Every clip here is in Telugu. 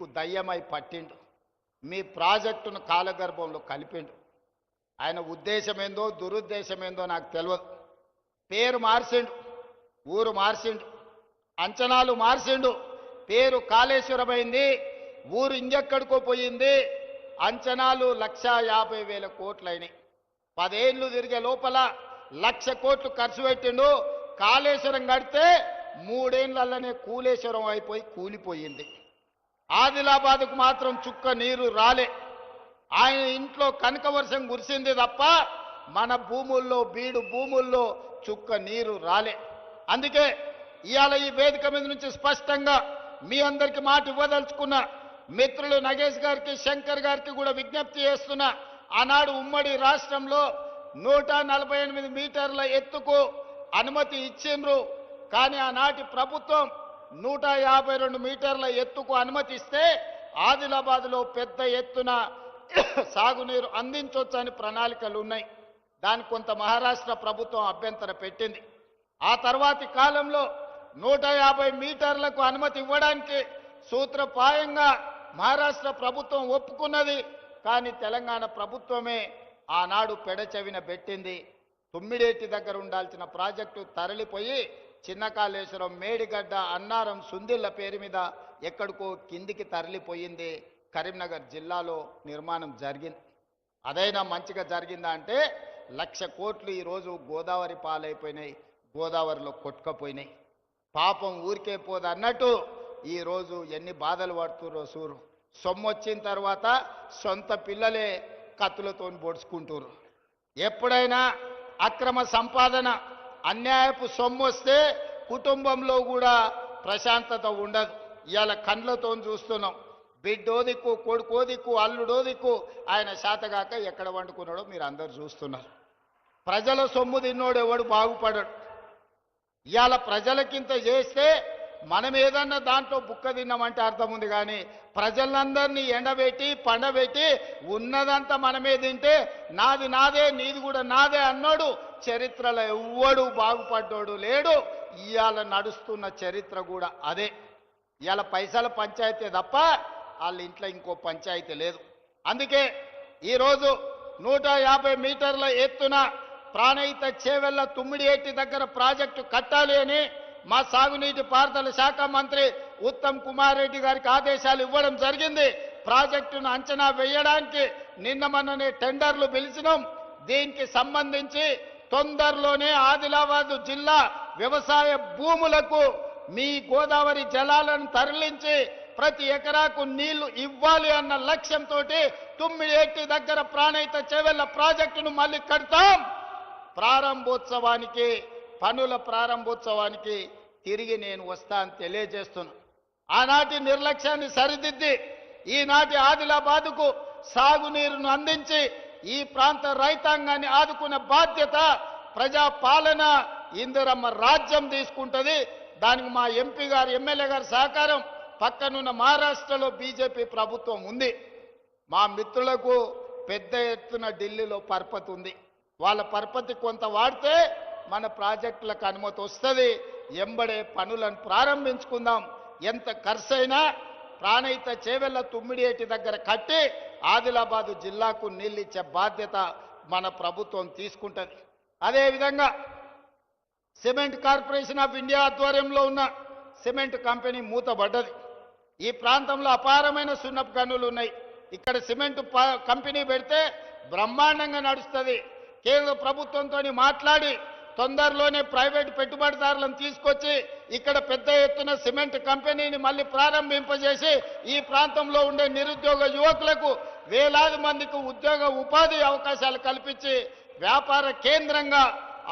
మీకు దయ్యమై పట్టిండు, మీ ప్రాజెక్టును కాలగర్భంలో కలిపిండు. ఆయన ఉద్దేశం ఏందో దురుద్దేశం ఏందో నాకు తెలియదు. పేరు మార్చిండు, ఊరు మార్చిండు, అంచనాలు మార్చిండు. పేరు కాళేశ్వరమైంది, ఊరు ఇంకెక్కడికో పోయింది. అంచనాలు 1,50,000 కోట్లయినాయి. 10 ఏళ్ళు తిరిగే లోపల 1,00,000 కోట్లు ఖర్చు పెట్టిండు. కాళేశ్వరం కడితే 3 ఏళ్లలోనే కూలేశ్వరం అయిపోయి కూలిపోయింది. ఆదిలాబాద్కు మాత్రం చుక్క నీరు రాలే. ఆయన ఇంట్లో కనక వర్షం కురిసింది తప్ప మన భూముల్లో బీడు భూముల్లో చుక్క నీరు రాలే. అందుకే ఇవాళ ఈ వేదిక మీద నుంచి స్పష్టంగా మీ అందరికి మాట ఇవ్వదలుచుకున్న మిత్రులు నగేష్ గారికి, శంకర్ గారికి కూడా విజ్ఞప్తి చేస్తున్నా. ఆనాడు ఉమ్మడి రాష్ట్రంలో 148 మీటర్ల ఎత్తుకు అనుమతి ఇచ్చిండ్రు. కానీ ఆనాటి ప్రభుత్వం 152 మీటర్ల ఎత్తుకు అనుమతి ఇస్తే ఆదిలాబాద్లో పెద్ద ఎత్తున సాగునీరు అందించవచ్చని ప్రణాళికలు ఉన్నాయి. దానికి కొంత మహారాష్ట్ర ప్రభుత్వం అభ్యంతరం పెట్టింది. ఆ తర్వాతి కాలంలో 150 మీటర్లకు అనుమతి ఇవ్వడానికి సూత్రప్రాయంగా మహారాష్ట్ర ప్రభుత్వం ఒప్పుకున్నది. కానీ తెలంగాణ ప్రభుత్వమే ఆనాడు పెడచెవిన పెట్టింది. తుమ్మిడేటి దగ్గర ఉండాల్సిన ప్రాజెక్టు తరలిపోయి చిన్న కాళేశ్వరం, మేడిగడ్డ, అన్నారం, సుందిళ్ల పేరు మీద ఎక్కడికో కిందికి తరలిపోయింది. కరీంనగర్ జిల్లాలో నిర్మాణం జరిగింది. అదైనా మంచిగా జరిగిందా అంటే 1,00,000 కోట్లు ఈరోజు గోదావరి పాలైపోయినాయి, గోదావరిలో కొట్టుకపోయినాయి. పాపం ఊరికే పోదు అన్నట్టు ఈరోజు ఎన్ని బాధలు పడుతుర్రో సూరు. సొమ్ము వచ్చిన తర్వాత సొంత పిల్లలే కత్తులతో పొడుచుకుంటారు. ఎప్పుడైనా అక్రమ సంపాదన, అన్యాయపు సొమ్ము వస్తే కుటుంబంలో కూడా ప్రశాంతత ఉండదు. ఇవాళ కండ్లతో చూస్తున్నాం. బిడ్డో దిక్కు, కొడుకో దిక్కు, అల్లుడో దిక్కు, ఆయన శాతగాక ఎక్కడ వండుకున్నాడో మీరు అందరు చూస్తున్నారు. ప్రజల సొమ్ము తిన్నోడు ఎవడు బాగుపడడు. ఇవాళ ప్రజలకింత చేస్తే మనం ఏదన్నా దాంట్లో బుక్క తిన్నామంటే అర్థం ఉంది. కానీ ప్రజలందరినీ ఎండబెట్టి పండబెట్టి ఉన్నదంతా మనమే తింటే నాది నాదే నీది కూడా నాదే అన్నాడు చరిత్రలో ఎవ్వడు బాగుపడ్డాడు లేడు. ఇవాళ నడుస్తున్న చరిత్ర కూడా అదే. ఇవాళ పైసల పంచాయతీ తప్ప వాళ్ళ ఇంట్లో ఇంకో పంచాయతీ లేదు. అందుకే ఈరోజు 150 మీటర్ల ఎత్తున ప్రాణహిత చేవెళ్ల తుమ్మిడియేటి దగ్గర ప్రాజెక్టు కట్టాలి అని మా సాగునీటి పారుదల శాఖ మంత్రి ఉత్తమ్ కుమార్ రెడ్డి గారికి ఆదేశాలు ఇవ్వడం జరిగింది. ప్రాజెక్టును అంచనా వేయడానికి నిన్న మొన్ననే టెండర్లు పిలిచినాం. దీనికి సంబంధించి తొందరలోనే ఆదిలాబాద్ జిల్లా వ్యవసాయ భూములకు మీ గోదావరి జలాలను తరలించి ప్రతి ఎకరాకు నీళ్లు ఇవ్వాలి అన్న లక్ష్యంతో తుమ్మిడియేటి దగ్గర ప్రాణహిత చేవెళ్ల ప్రాజెక్టును మళ్ళీ కడతాం. ప్రారంభోత్సవానికి, పనుల ప్రారంభోత్సవానికి తిరిగి నేను వస్తా అని తెలియజేస్తున్నా. ఆనాటి నిర్లక్ష్యాన్ని సరిదిద్ది ఈనాటి ఆదిలాబాదుకు సాగునీరును అందించి ఈ ప్రాంత రైతాంగాన్ని ఆదుకునే బాధ్యత ప్రజాపాలన ఇందిరమ్మ రాజ్యం తీసుకుంటుంది. దానికి మా ఎంపీ గారు, ఎమ్మెల్యే గారి సహకారం, పక్కనున్న మహారాష్ట్రలో బీజేపీ ప్రభుత్వం ఉంది. మా మిత్రులకు పెద్ద ఎత్తున ఢిల్లీలో పరపతి ఉంది. వాళ్ళ పరపతి కొంత వాడితే మన ప్రాజెక్టులకు అనుమతి వస్తుంది. ఎంబడే పనులను ప్రారంభించుకుందాం. ఎంత ఖర్చైనా ప్రాణహిత చేవెళ్ల తుమ్మిడియేటి దగ్గర కట్టి ఆదిలాబాదు జిల్లాకు నీళ్ళిచ్చే బాధ్యత మన ప్రభుత్వం తీసుకుంటుంది. అదేవిధంగా సిమెంట్ కార్పొరేషన్ ఆఫ్ ఇండియా ఆధ్వర్యంలో ఉన్న సిమెంట్ కంపెనీ మూతబడ్డది. ఈ ప్రాంతంలో అపారమైన సున్నపు గనులు ఉన్నాయి. ఇక్కడ సిమెంట్ కంపెనీ పెడితే బ్రహ్మాండంగా నడుస్తుంది. కేంద్ర ప్రభుత్వంతో మాట్లాడి తొందరలోనే ప్రైవేట్ పెట్టుబడిదారులను తీసుకొచ్చి ఇక్కడ పెద్ద ఎత్తున సిమెంట్ కంపెనీని మళ్ళీ ప్రారంభింపజేసి ఈ ప్రాంతంలో ఉండే నిరుద్యోగ యువకులకు వేలాది మందికి ఉద్యోగ ఉపాధి అవకాశాలు కల్పించి వ్యాపార కేంద్రంగా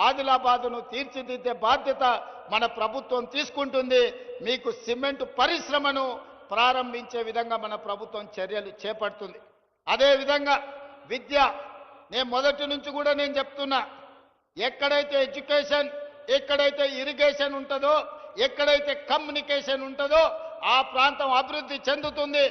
ఆదిలాబాదును తీర్చిదిద్దే బాధ్యత మన ప్రభుత్వం తీసుకుంటుంది. మీకు సిమెంట్ పరిశ్రమను ప్రారంభించే విధంగా మన ప్రభుత్వం చర్యలు చేపడుతుంది. అదేవిధంగా విద్య, నేను మొదటి నుంచి కూడా నేను చెప్తున్నా, ఎక్కడైతే ఎడ్యుకేషన్, ఎక్కడైతే ఇరిగేషన్ ఉంటుందో, ఎక్కడైతే కమ్యూనికేషన్ ఉంటుందో ఆ ప్రాంతం అభివృద్ధి చెందుతుంది.